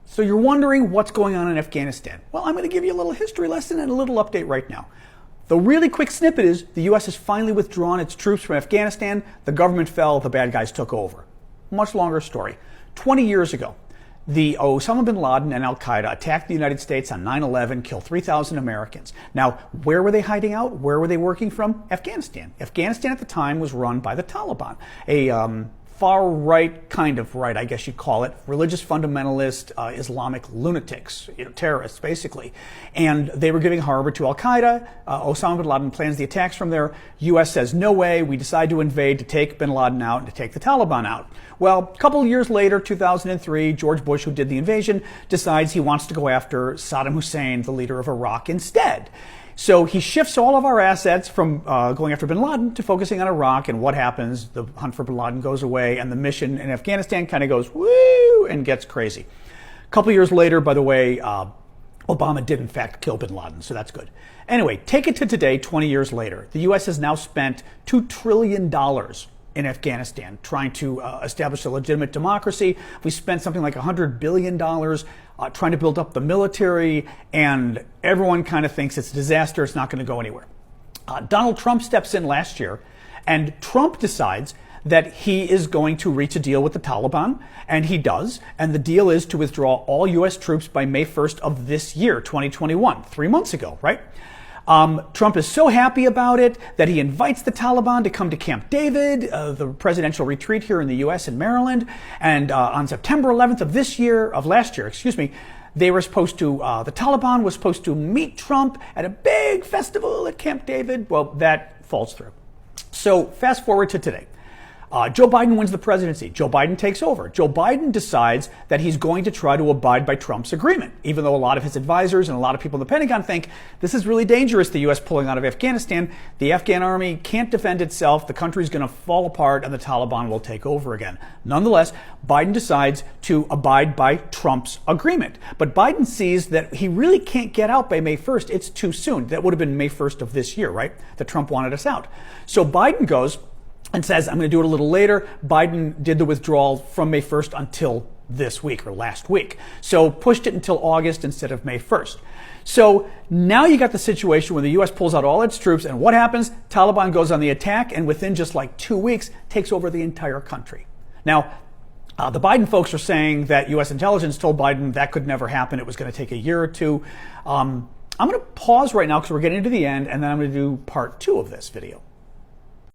So you're wondering what's going on in Afghanistan. Well, I'm going to give you a little history lesson and a little update right now. The really quick snippet is the U.S. has finally withdrawn its troops from Afghanistan. The government fell, the bad guys took over. Much longer story. 20 years ago, the Osama bin Laden and Al-Qaeda attacked the United States on 9/11, killed 3,000 Americans. Now, where were they hiding out? Where were they working from? Afghanistan. Afghanistan at the time was run by the Taliban, a far-right, kind of right, I guess you'd call it, religious fundamentalist Islamic lunatics, terrorists, basically. And they were giving harbor to Al-Qaeda. Osama bin Laden plans the attacks from there. U.S. says, no way, we decide to invade to take bin Laden out and to take the Taliban out. Well, a couple of years later, 2003, George Bush, who did the invasion, decides he wants to go after Saddam Hussein, the leader of Iraq, instead. So he shifts all of our assets from going after bin Laden to focusing on Iraq, and what happens? The hunt for bin Laden goes away, and the mission in Afghanistan kind of goes woo and gets crazy. A couple years later, by the way, Obama did in fact kill bin Laden, so that's good. Anyway, take it to today, 20 years later. The U.S. has now spent $2 trillion in Afghanistan, trying to establish a legitimate democracy. We spent something like $100 billion trying to build up the military, and everyone kind of thinks it's a disaster, it's not going to go anywhere. Donald Trump steps in last year, and Trump decides that he is going to reach a deal with the Taliban, and he does, and the deal is to withdraw all U.S. troops by May 1st of this year, 2021, 3 months ago, right? Trump is so happy about it that he invites the Taliban to come to Camp David, the presidential retreat here in the U.S. in Maryland. And on September 11th of last year, they were supposed to, the Taliban was supposed to meet Trump at a big festival at Camp David. Well, that falls through. So fast forward to today. Joe Biden wins the presidency. Joe Biden takes over. Joe Biden decides that he's going to try to abide by Trump's agreement, even though a lot of his advisors and a lot of people in the Pentagon think this is really dangerous, the U.S. pulling out of Afghanistan. The Afghan army can't defend itself. The country's going to fall apart and the Taliban will take over again. Nonetheless, Biden decides to abide by Trump's agreement. But Biden sees that he really can't get out by May 1st. It's too soon. That would have been May 1st of this year, right? That Trump wanted us out. So Biden goes and says, I'm going to do it a little later. Biden did the withdrawal from May 1st until this week or last week. So pushed it until August instead of May 1st. So now you got the situation where the U.S. pulls out all its troops, and what happens? Taliban goes on the attack, and within just like 2 weeks takes over the entire country. Now, the Biden folks are saying that U.S. intelligence told Biden that could never happen. It was going to take a year or two. I'm going to pause right now because we're getting to the end, and then I'm going to do part 2 of this video.